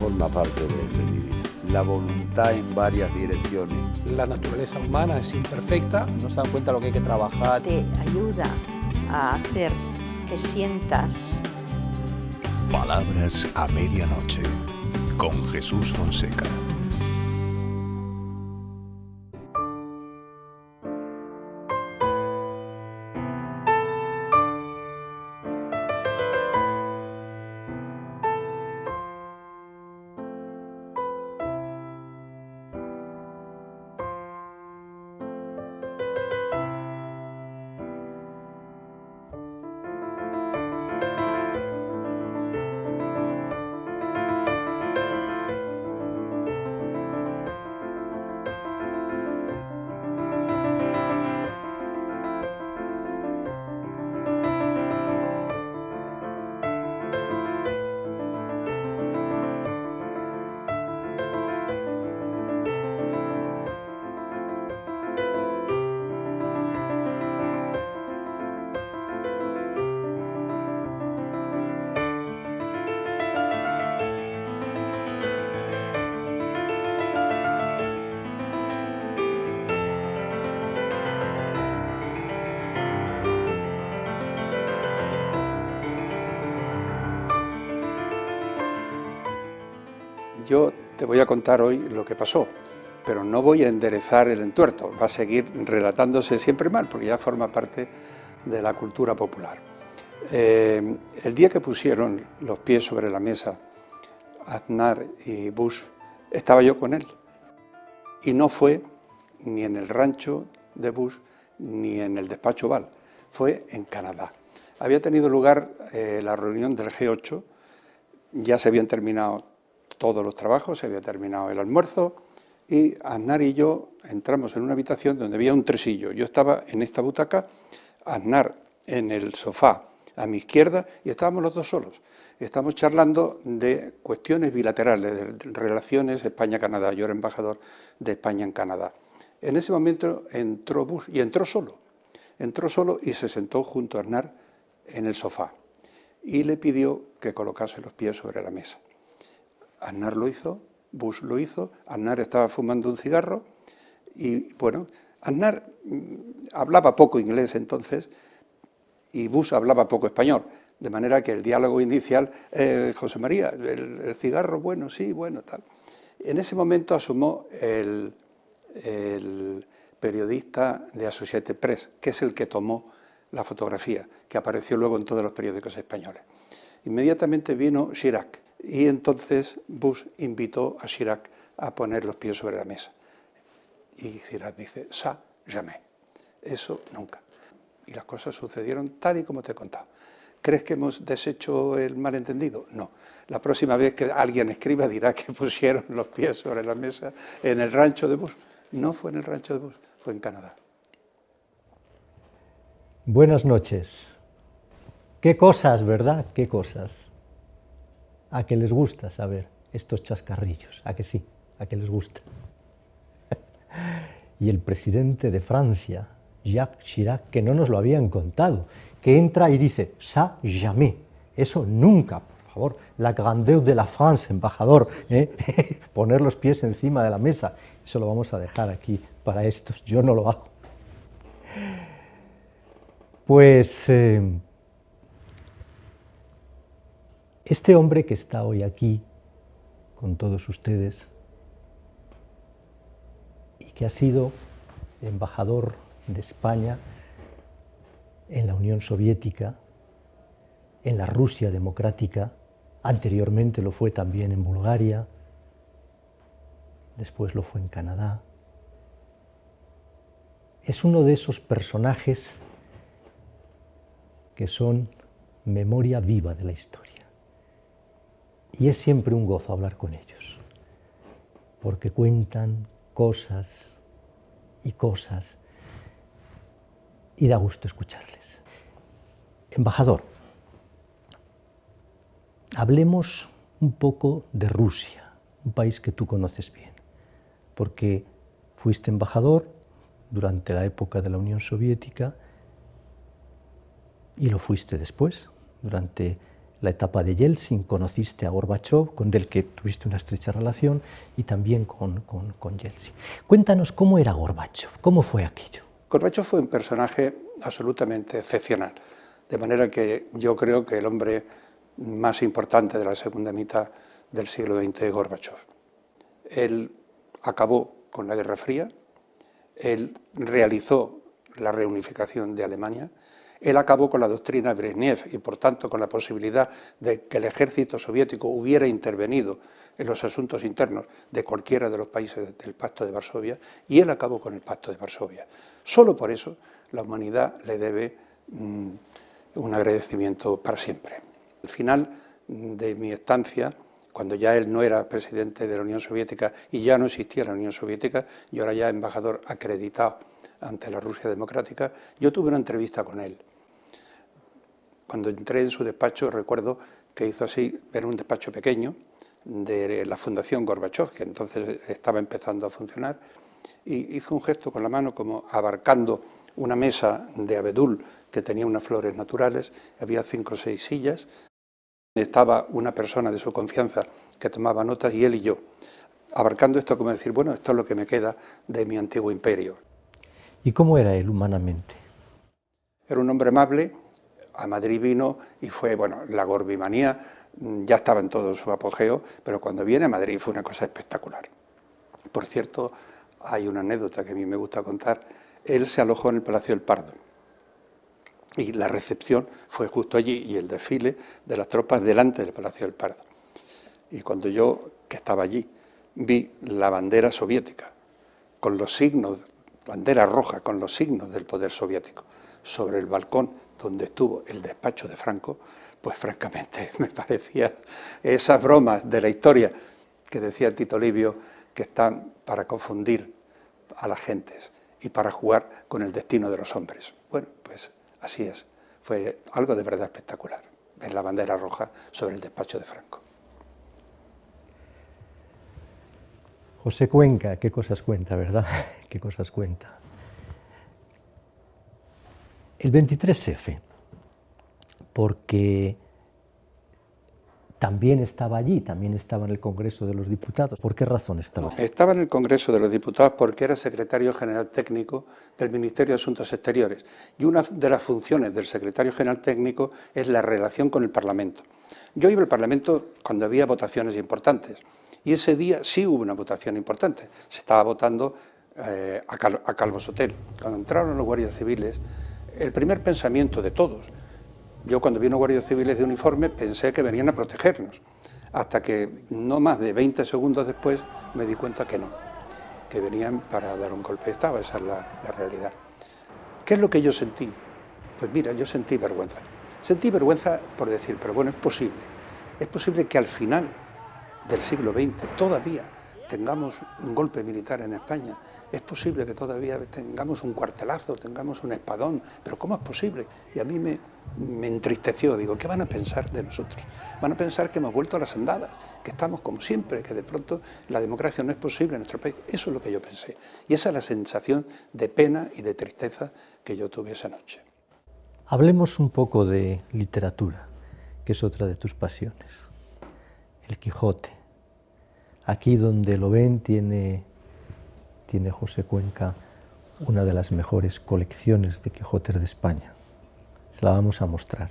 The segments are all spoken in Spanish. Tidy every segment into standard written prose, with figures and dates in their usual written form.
forma parte de mi vida. La voluntad en varias direcciones. La naturaleza humana es imperfecta. No se dan cuenta de lo que hay que trabajar. Te ayuda a hacer que sientas. Palabras a medianoche, con Jesús Fonseca. Yo te voy a contar hoy lo que pasó, pero no voy a enderezar el entuerto, va a seguir relatándose siempre mal, porque ya forma parte de la cultura popular. El día que pusieron los pies sobre la mesa Aznar y Bush, estaba yo con él, y no fue ni en el rancho de Bush ni en el despacho Oval, fue en Canadá. Había tenido lugar la reunión del G8, ya se habían terminado todos los trabajos, se había terminado el almuerzo y Aznar y yo entramos en una habitación donde había un tresillo. Yo estaba en esta butaca, Aznar en el sofá a mi izquierda y estábamos los dos solos. Estamos charlando de cuestiones bilaterales, de relaciones España-Canadá. Yo era embajador de España en Canadá. En ese momento entró Bush y entró solo y se sentó junto a Aznar en el sofá y le pidió que colocase los pies sobre la mesa. Aznar lo hizo, Bush lo hizo, Aznar estaba fumando un cigarro y, bueno, Aznar hablaba poco inglés entonces y Bush hablaba poco español, de manera que el diálogo inicial, José María, el cigarro, bueno, sí, bueno, tal. En ese momento asomó el periodista de Associated Press, que es el que tomó la fotografía, que apareció luego en todos los periódicos españoles. Inmediatamente vino Chirac. Y entonces Bush invitó a Chirac a poner los pies sobre la mesa. Y Chirac dice, ça, jamais. Eso nunca. Y las cosas sucedieron tal y como te he contado. ¿Crees que hemos deshecho el malentendido? No. La próxima vez que alguien escriba dirá que pusieron los pies sobre la mesa en el rancho de Bush. No fue en el rancho de Bush, fue en Canadá. Buenas noches. Qué cosas, ¿verdad? Qué cosas. ¿A que les gusta saber estos chascarrillos? ¿A que sí? ¿A que les gusta? Y el presidente de Francia, Jacques Chirac, que no nos lo habían contado, que entra y dice, ça jamais, eso nunca, por favor, la grandeur de la France, embajador, poner los pies encima de la mesa, eso lo vamos a dejar aquí para estos, yo no lo hago. Pues este hombre que está hoy aquí con todos ustedes y que ha sido embajador de España en la Unión Soviética, en la Rusia democrática, anteriormente lo fue también en Bulgaria, después lo fue en Canadá. Es uno de esos personajes que son memoria viva de la historia. Y es siempre un gozo hablar con ellos, porque cuentan cosas y cosas y da gusto escucharles. Embajador, hablemos un poco de Rusia, un país que tú conoces bien, porque fuiste embajador durante la época de la Unión Soviética y lo fuiste después, durante la etapa de Yeltsin, conociste a Gorbachov, con el que tuviste una estrecha relación, y también con Yeltsin. Cuéntanos cómo era Gorbachov, cómo fue aquello. Gorbachov fue un personaje absolutamente excepcional, de manera que yo creo que el hombre más importante de la segunda mitad del siglo XX es Gorbachov. Él acabó con la Guerra Fría, él realizó la reunificación de Alemania, él acabó con la doctrina Brezhnev y por tanto con la posibilidad de que el ejército soviético hubiera intervenido en los asuntos internos de cualquiera de los países del Pacto de Varsovia, y él acabó con el Pacto de Varsovia. Solo por eso la humanidad le debe un agradecimiento para siempre. Al final de mi estancia, cuando ya él no era presidente de la Unión Soviética y ya no existía la Unión Soviética, yo era ya embajador acreditado ante la Rusia democrática, yo tuve una entrevista con él. Cuando entré en su despacho, recuerdo que hizo así, era un despacho pequeño de la Fundación Gorbachov, que entonces estaba empezando a funcionar, y hizo un gesto con la mano como abarcando una mesa de abedul que tenía unas flores naturales, había 5 o 6 sillas, estaba una persona de su confianza que tomaba notas y él y yo, abarcando esto como decir, bueno, esto es lo que me queda de mi antiguo imperio. ¿Y cómo era él humanamente? Era un hombre amable, a Madrid vino y fue, bueno, la gorbimanía ya estaba en todo su apogeo, pero cuando viene a Madrid fue una cosa espectacular. Por cierto, hay una anécdota que a mí me gusta contar, él se alojó en el Palacio del Pardo y la recepción fue justo allí y el desfile de las tropas delante del Palacio del Pardo. Y cuando yo, que estaba allí, vi la bandera soviética con los signos, bandera roja con los signos del poder soviético sobre el balcón donde estuvo el despacho de Franco, pues francamente me parecía esas bromas de la historia que decía Tito Livio que están para confundir a las gentes y para jugar con el destino de los hombres. Bueno, pues así es, fue algo de verdad espectacular, ver la bandera roja sobre el despacho de Franco. José Cuenca, qué cosas cuenta, ¿verdad? Qué cosas cuenta. El 23F, porque también estaba allí, también estaba en el Congreso de los Diputados. ¿Por qué razón estaba? Estaba en el Congreso de los Diputados porque era secretario general técnico del Ministerio de Asuntos Exteriores y una de las funciones del secretario general técnico es la relación con el Parlamento. Yo iba al Parlamento cuando había votaciones importantes y ese día sí hubo una votación importante. Se estaba votando a Calvo Sotelo. Cuando entraron los guardias civiles, el primer pensamiento de todos, yo cuando vi unos guardias civiles de uniforme pensé que venían a protegernos, hasta que no más de 20 segundos después me di cuenta que no, que venían para dar un golpe de Estado, esa es la realidad. ¿Qué es lo que yo sentí? Pues mira, yo sentí vergüenza. Sentí vergüenza por decir, pero bueno, es posible que al final del siglo XX todavía tengamos un golpe militar en España, es posible que todavía tengamos un cuartelazo, tengamos un espadón, pero ¿cómo es posible? Y a mí me entristeció, digo, ¿qué van a pensar de nosotros? Van a pensar que hemos vuelto a las andadas, que estamos como siempre, que de pronto la democracia no es posible en nuestro país. Eso es lo que yo pensé. Y esa es la sensación de pena y de tristeza que yo tuve esa noche. Hablemos un poco de literatura, que es otra de tus pasiones. El Quijote. Aquí donde lo ven tiene José Cuenca una de las mejores colecciones de Quijotes de España. Se la vamos a mostrar.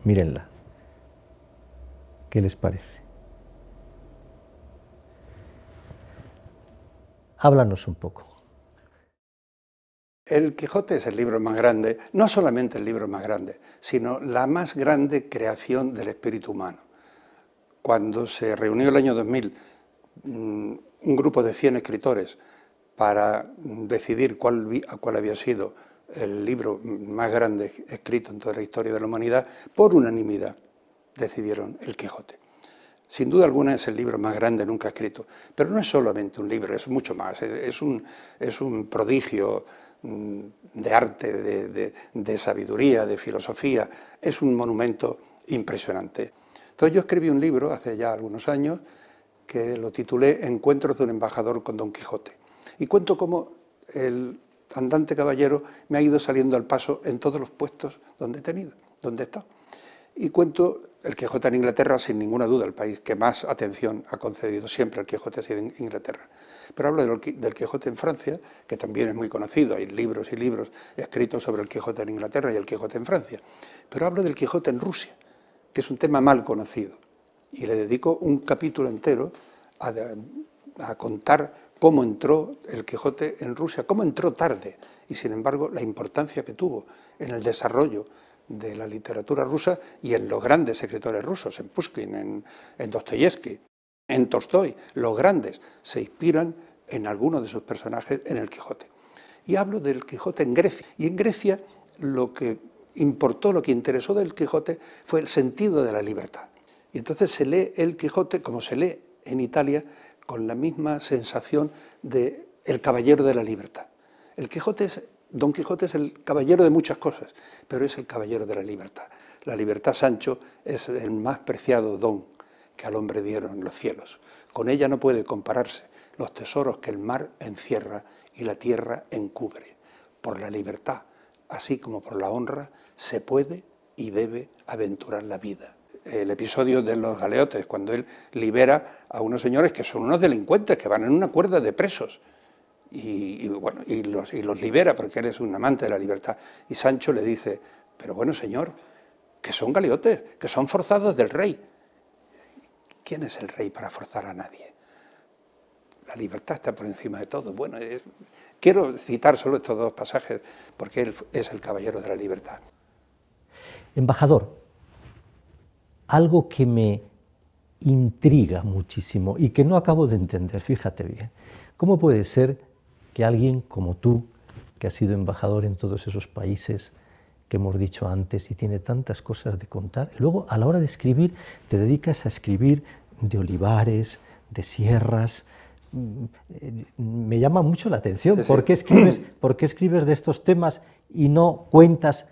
Mírenla. ¿Qué les parece? Háblanos un poco. El Quijote es el libro más grande, no solamente el libro más grande, sino la más grande creación del espíritu humano. Cuando se reunió el año 2000 un grupo de 100 escritores para decidir cuál había sido el libro más grande escrito en toda la historia de la humanidad, por unanimidad decidieron el Quijote. Sin duda alguna es el libro más grande nunca escrito, pero no es solamente un libro, es mucho más, es un prodigio de arte, de sabiduría, de filosofía, es un monumento impresionante. Entonces yo escribí un libro hace ya algunos años que lo titulé Encuentros de un embajador con Don Quijote. Y cuento cómo el andante caballero me ha ido saliendo al paso en todos los puestos donde he tenido, donde he estado. Y cuento El Quijote en Inglaterra, sin ninguna duda, el país que más atención ha concedido siempre al Quijote ha sido Inglaterra. Pero hablo del Quijote en Francia, que también es muy conocido, hay libros y libros escritos sobre el Quijote en Inglaterra y el Quijote en Francia. Pero hablo del Quijote en Rusia, que es un tema mal conocido. Y le dedico un capítulo entero a contar cómo entró el Quijote en Rusia, cómo entró tarde, y sin embargo la importancia que tuvo en el desarrollo de la literatura rusa y en los grandes escritores rusos, en Pushkin, en Dostoyevsky, en Tolstói. Los grandes se inspiran en algunos de sus personajes en el Quijote. Y hablo del Quijote en Grecia. Y en Grecia lo que importó, lo que interesó del Quijote fue el sentido de la libertad. Y entonces se lee el Quijote, como se lee en Italia, con la misma sensación de el caballero de la libertad. Don Quijote es el caballero de muchas cosas, pero es el caballero de la libertad. La libertad, Sancho, es el más preciado don que al hombre dieron los cielos. Con ella no puede compararse los tesoros que el mar encierra y la tierra encubre. Por la libertad, así como por la honra, se puede y debe aventurar la vida. El episodio de los galeotes, cuando él libera a unos señores que son unos delincuentes que van en una cuerda de presos, y los libera porque él es un amante de la libertad. Y Sancho le dice, pero bueno, señor, que son galeotes, que son forzados del rey. ¿Quién es el rey para forzar a nadie? La libertad está por encima de todo. Bueno, quiero citar solo estos dos pasajes porque él es el caballero de la libertad. Embajador, algo que me intriga muchísimo y que no acabo de entender, fíjate bien, ¿cómo puede ser que alguien como tú, que has sido embajador en todos esos países que hemos dicho antes y tiene tantas cosas de contar, y luego a la hora de escribir te dedicas a escribir de olivares, de sierras? Me llama mucho la atención. Sí, sí. ¿Por qué escribes de estos temas y no cuentas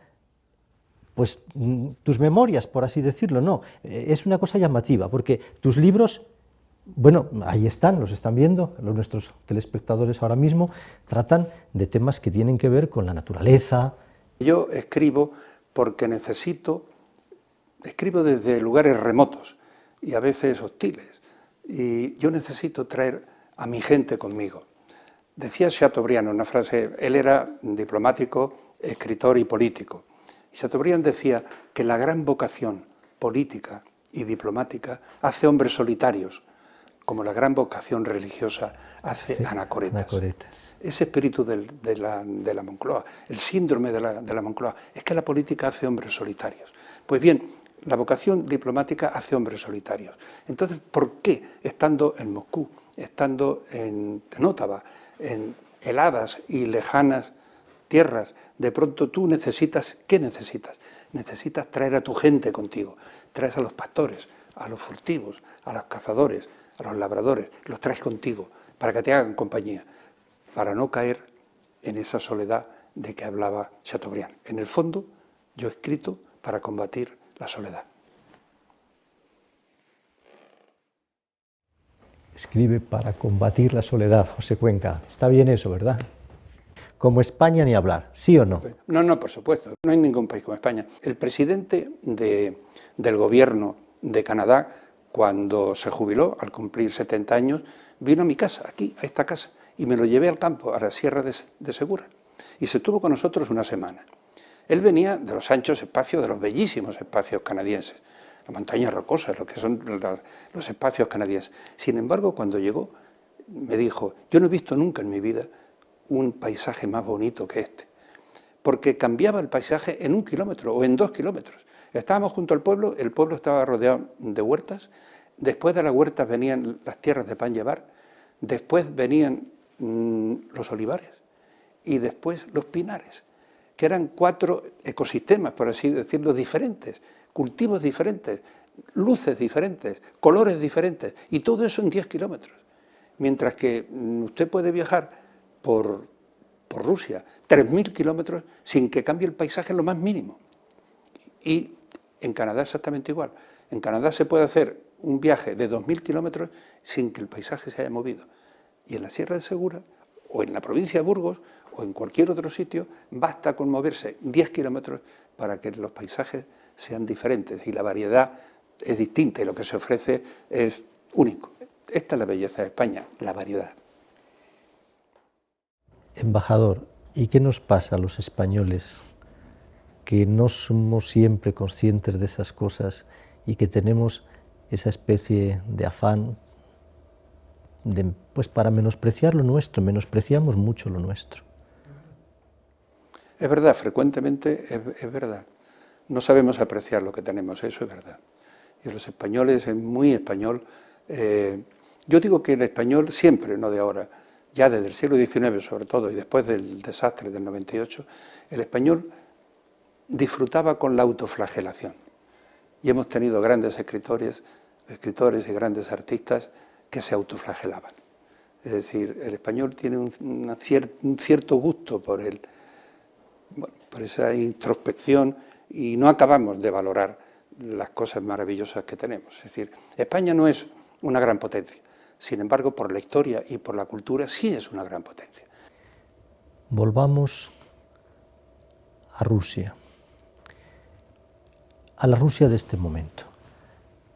pues tus memorias, por así decirlo? No, es una cosa llamativa, porque tus libros, bueno, ahí están, los están viendo nuestros telespectadores ahora mismo, tratan de temas que tienen que ver con la naturaleza. Yo escribo porque escribo desde lugares remotos y a veces hostiles, y yo necesito traer a mi gente conmigo. Decía Chateaubriand una frase, él era diplomático, escritor y político. Chateaubriand decía que la gran vocación política y diplomática hace hombres solitarios, como la gran vocación religiosa hace anacoretas. Ese espíritu de la Moncloa, el síndrome de la Moncloa, es que la política hace hombres solitarios. Pues bien, la vocación diplomática hace hombres solitarios. Entonces, ¿por qué, estando en Moscú, estando en Ottawa, en heladas y lejanas tierras, de pronto tú necesitas, ¿qué necesitas? Necesitas traer a tu gente contigo, traes a los pastores, a los furtivos, a los cazadores, a los labradores, los traes contigo para que te hagan compañía, para no caer en esa soledad de que hablaba Chateaubriand. En el fondo, yo he escrito para combatir la soledad. Escribe para combatir la soledad, José Cuenca. Está bien eso, ¿verdad? Como España ni hablar, ¿sí o no? No, por supuesto. No hay ningún país como España. El presidente del gobierno de Canadá, cuando se jubiló, al cumplir 70 años, vino a mi casa, aquí, a esta casa, y me lo llevé al campo, a la Sierra de Segura, y se estuvo con nosotros una semana. Él venía de los anchos espacios, de los bellísimos espacios canadienses, las montañas rocosas, lo que son los espacios canadienses. Sin embargo, cuando llegó, me dijo, yo no he visto nunca en mi vida un paisaje más bonito que este, porque cambiaba el paisaje en 1 kilómetro o en 2 kilómetros. Estábamos junto al pueblo, el pueblo estaba rodeado de huertas, después de las huertas venían las tierras de pan llevar, después venían los olivares y después los pinares, que eran 4 ecosistemas, por así decirlo, diferentes, cultivos diferentes, luces diferentes, colores diferentes, y todo eso en 10 kilómetros. Mientras que usted puede viajar por Rusia 3.000 kilómetros sin que cambie el paisaje en lo más mínimo. Y en Canadá exactamente igual. En Canadá se puede hacer un viaje de 2.000 kilómetros sin que el paisaje se haya movido. Y en la Sierra de Segura, o en la provincia de Burgos, o en cualquier otro sitio, basta con moverse 10 kilómetros para que los paisajes sean diferentes y la variedad es distinta y lo que se ofrece es único. Esta es la belleza de España, la variedad. Embajador, ¿y qué nos pasa a los españoles que no somos siempre conscientes de esas cosas y que tenemos esa especie de afán pues para menospreciar lo nuestro, menospreciamos mucho lo nuestro? Es verdad, frecuentemente es verdad. No sabemos apreciar lo que tenemos, eso es verdad. Y los españoles es muy español. Yo digo que el español siempre, no de ahora, ya desde el siglo XIX sobre todo y después del desastre del 98, el español disfrutaba con la autoflagelación. Y hemos tenido grandes escritores y grandes artistas que se autoflagelaban. Es decir, el español tiene un cierto gusto por esa introspección y no acabamos de valorar las cosas maravillosas que tenemos. Es decir, España no es una gran potencia, sin embargo, por la historia y por la cultura sí es una gran potencia. Volvamos a Rusia, a la Rusia de este momento.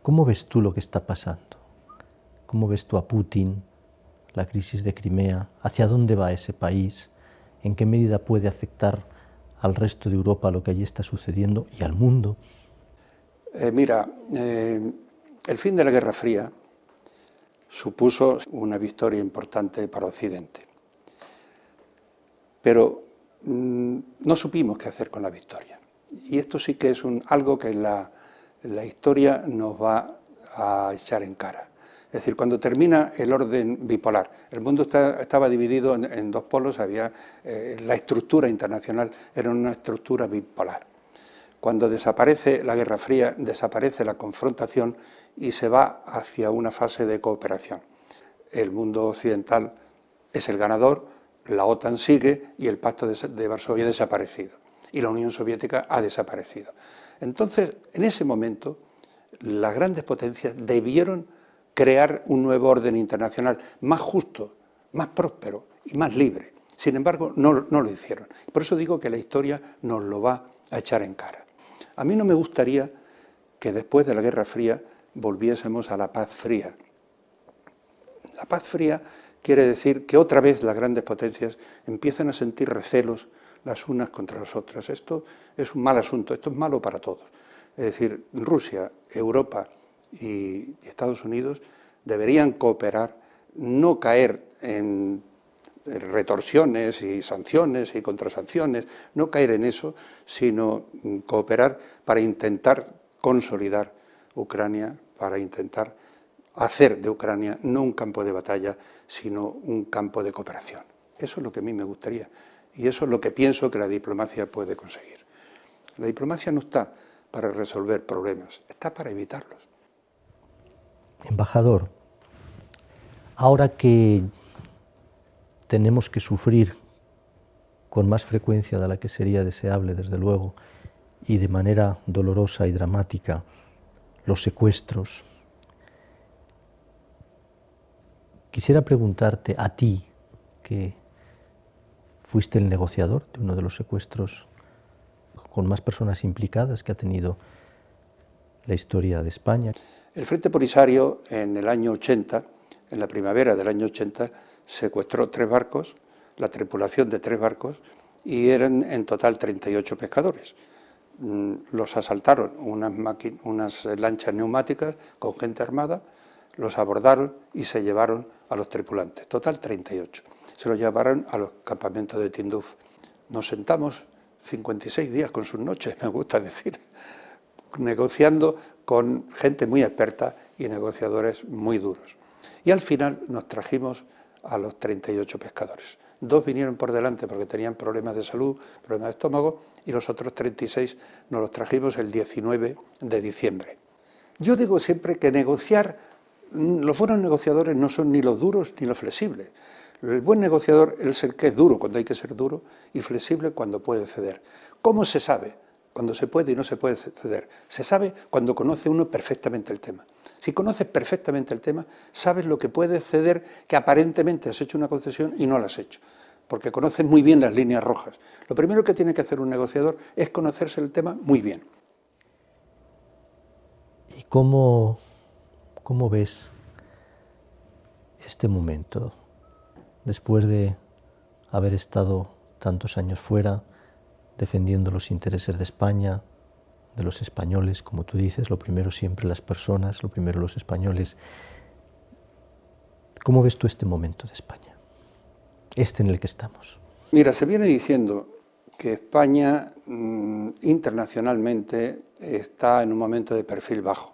¿Cómo ves tú lo que está pasando? ¿Cómo ves tú a Putin, la crisis de Crimea? ¿Hacia dónde va ese país? ¿En qué medida puede afectar al resto de Europa lo que allí está sucediendo y al mundo? El fin de la Guerra Fría supuso una victoria importante para Occidente. Pero no supimos qué hacer con la victoria. Y esto sí que es algo que la historia nos va a echar en cara. Es decir, cuando termina el orden bipolar, el mundo estaba dividido en dos polos, había la estructura internacional era una estructura bipolar. Cuando desaparece la Guerra Fría, desaparece la confrontación y se va hacia una fase de cooperación. El mundo occidental es el ganador, la OTAN sigue y el Pacto de Varsovia ha desaparecido y la Unión Soviética ha desaparecido. Entonces, en ese momento, las grandes potencias debieron crear un nuevo orden internacional más justo, más próspero y más libre. Sin embargo, no lo hicieron. Por eso digo que la historia nos lo va a echar en cara. A mí no me gustaría que después de la Guerra Fría volviésemos a la paz fría. La paz fría quiere decir que otra vez las grandes potencias empiezan a sentir recelos las unas contra las otras. Esto es un mal asunto, esto es malo para todos. Es decir, Rusia, Europa y Estados Unidos deberían cooperar, no caer en retorsiones y sanciones y contrasanciones, no caer en eso, sino cooperar para intentar consolidar Ucrania, para intentar hacer de Ucrania no un campo de batalla, sino un campo de cooperación. Eso es lo que a mí me gustaría y eso es lo que pienso que la diplomacia puede conseguir. La diplomacia no está para resolver problemas, está para evitarlos. Embajador, ahora que tenemos que sufrir con más frecuencia de la que sería deseable, desde luego, y de manera dolorosa y dramática, los secuestros, quisiera preguntarte a ti, que fuiste el negociador de uno de los secuestros con más personas implicadas que ha tenido la historia de España. El Frente Polisario en el año 80, en la primavera del año 80, secuestró 3 barcos, la tripulación de 3 barcos, y eran en total 38 pescadores. Los asaltaron unas lanchas neumáticas con gente armada, los abordaron y se llevaron a los tripulantes, total 38. Se los llevaron a los campamentos de Tinduf. Nos sentamos 56 días con sus noches, me gusta decir, negociando con gente muy experta y negociadores muy duros. Y al final nos trajimos a los 38 pescadores. 2 vinieron por delante porque tenían problemas de salud, problemas de estómago, y los otros 36 nos los trajimos el 19 de diciembre. Yo digo siempre que negociar, los buenos negociadores no son ni los duros ni los flexibles. El buen negociador es el que es duro cuando hay que ser duro y flexible cuando puede ceder. ¿Cómo se sabe cuando se puede y no se puede ceder? Se sabe cuando conoce uno perfectamente el tema. Si conoces perfectamente el tema, sabes lo que puedes ceder, que aparentemente has hecho una concesión y no la has hecho, porque conoces muy bien las líneas rojas. Lo primero que tiene que hacer un negociador es conocerse el tema muy bien. ¿Y ¿Cómo ves este momento después de haber estado tantos años fuera defendiendo los intereses de España, de los españoles, como tú dices, lo primero siempre las personas, lo primero los españoles? ¿Cómo ves tú este momento de España, este en el que estamos? Mira, se viene diciendo que España internacionalmente está en un momento de perfil bajo.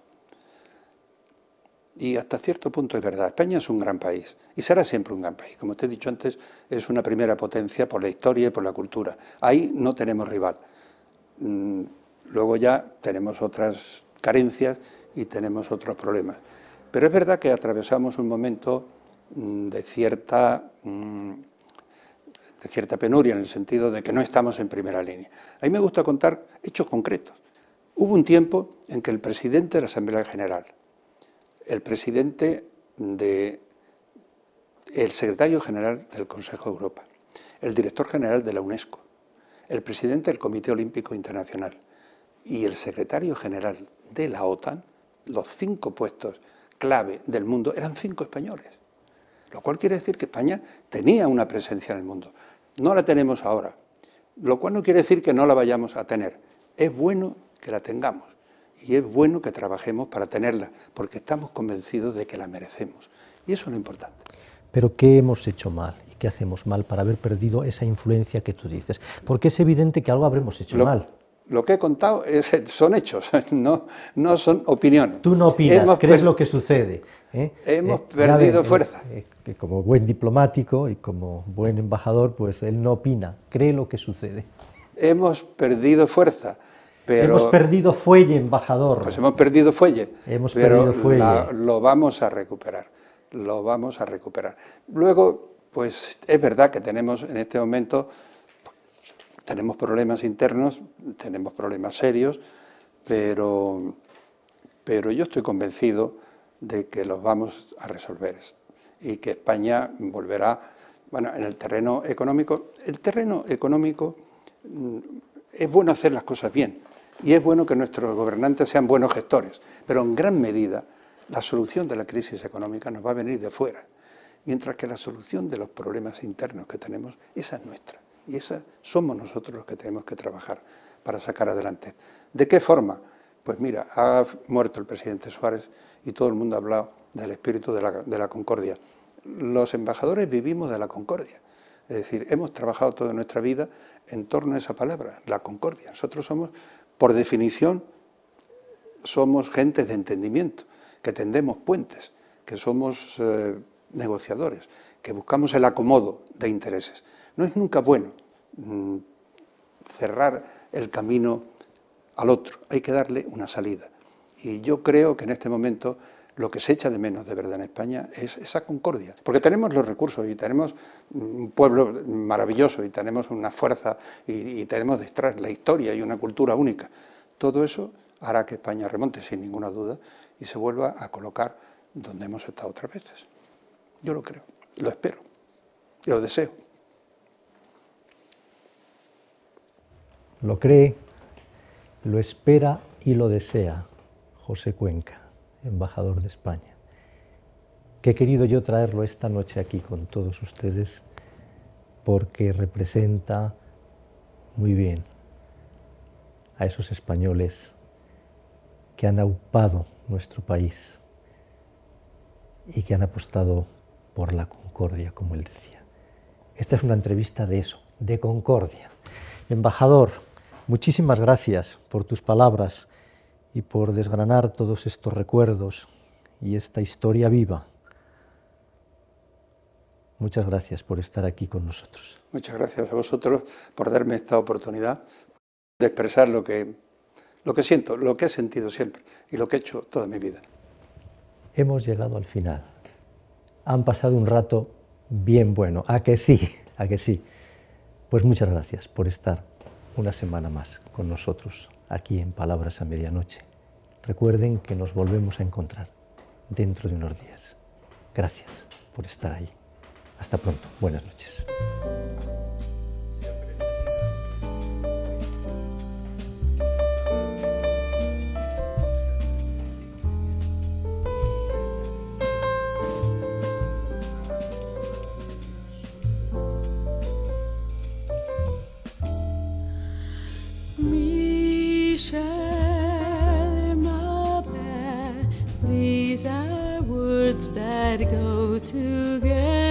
Y hasta cierto punto es verdad. España es un gran país y será siempre un gran país. Como te he dicho antes, es una primera potencia por la historia y por la cultura. Ahí no tenemos rival. Luego ya tenemos otras carencias y tenemos otros problemas. Pero es verdad que atravesamos un momento de cierta penuria, en el sentido de que no estamos en primera línea. A mí me gusta contar hechos concretos. Hubo un tiempo en que el presidente de la Asamblea General, el secretario general del Consejo de Europa, el director general de la UNESCO, el presidente del Comité Olímpico Internacional y el secretario general de la OTAN, los 5 puestos clave del mundo, eran 5 españoles. Lo cual quiere decir que España tenía una presencia en el mundo. No la tenemos ahora, lo cual no quiere decir que no la vayamos a tener. Es bueno que la tengamos y es bueno que trabajemos para tenerla, porque estamos convencidos de que la merecemos. Y eso es lo importante. Pero ¿qué hemos hecho mal y qué hacemos mal para haber perdido esa influencia que tú dices? Porque es evidente que algo habremos hecho mal. Lo que he contado son hechos, no son opiniones. Tú no opinas, crees lo que sucede. Hemos perdido fuerza. Que como buen diplomático y como buen embajador, pues él no opina, cree lo que sucede. Hemos perdido fuerza. Pero, hemos perdido fuelle, embajador. Pues hemos perdido fuelle. Perdido fuelle. Lo vamos a recuperar. Lo vamos a recuperar. Luego, pues es verdad que tenemos en este momento... Tenemos problemas internos, tenemos problemas serios, pero yo estoy convencido de que los vamos a resolver y que España volverá, bueno, en el terreno económico. El terreno económico es bueno hacer las cosas bien y es bueno que nuestros gobernantes sean buenos gestores, pero en gran medida la solución de la crisis económica nos va a venir de fuera, mientras que la solución de los problemas internos que tenemos, esa es nuestra. Y esa somos nosotros los que tenemos que trabajar para sacar adelante. ¿De qué forma? Pues mira, ha muerto el presidente Suárez y todo el mundo ha hablado del espíritu de la concordia. Los embajadores vivimos de la concordia. Es decir, hemos trabajado toda nuestra vida en torno a esa palabra, la concordia. Nosotros somos, por definición, somos gente de entendimiento, que tendemos puentes, que somos negociadores, que buscamos el acomodo de intereses. No es nunca bueno cerrar el camino al otro, hay que darle una salida. Y yo creo que en este momento lo que se echa de menos de verdad en España es esa concordia, porque tenemos los recursos y tenemos un pueblo maravilloso y tenemos una fuerza y tenemos detrás la historia y una cultura única. Todo eso hará que España remonte sin ninguna duda y se vuelva a colocar donde hemos estado otras veces. Yo lo creo, lo espero, lo deseo. Lo cree, lo espera y lo desea José Cuenca, embajador de España, que he querido yo traerlo esta noche aquí con todos ustedes porque representa muy bien a esos españoles que han aupado nuestro país y que han apostado por la concordia, como él decía. Esta es una entrevista de eso, de concordia. Embajador, muchísimas gracias por tus palabras y por desgranar todos estos recuerdos y esta historia viva. Muchas gracias por estar aquí con nosotros. Muchas gracias a vosotros por darme esta oportunidad de expresar lo que siento, lo que he sentido siempre y lo que he hecho toda mi vida. Hemos llegado al final. Han pasado un rato bien bueno. ¿A que sí? ¿A que sí? Pues muchas gracias por estar una semana más con nosotros aquí en Palabras a Medianoche. Recuerden que nos volvemos a encontrar dentro de unos días. Gracias por estar ahí. Hasta pronto. Buenas noches. that go together.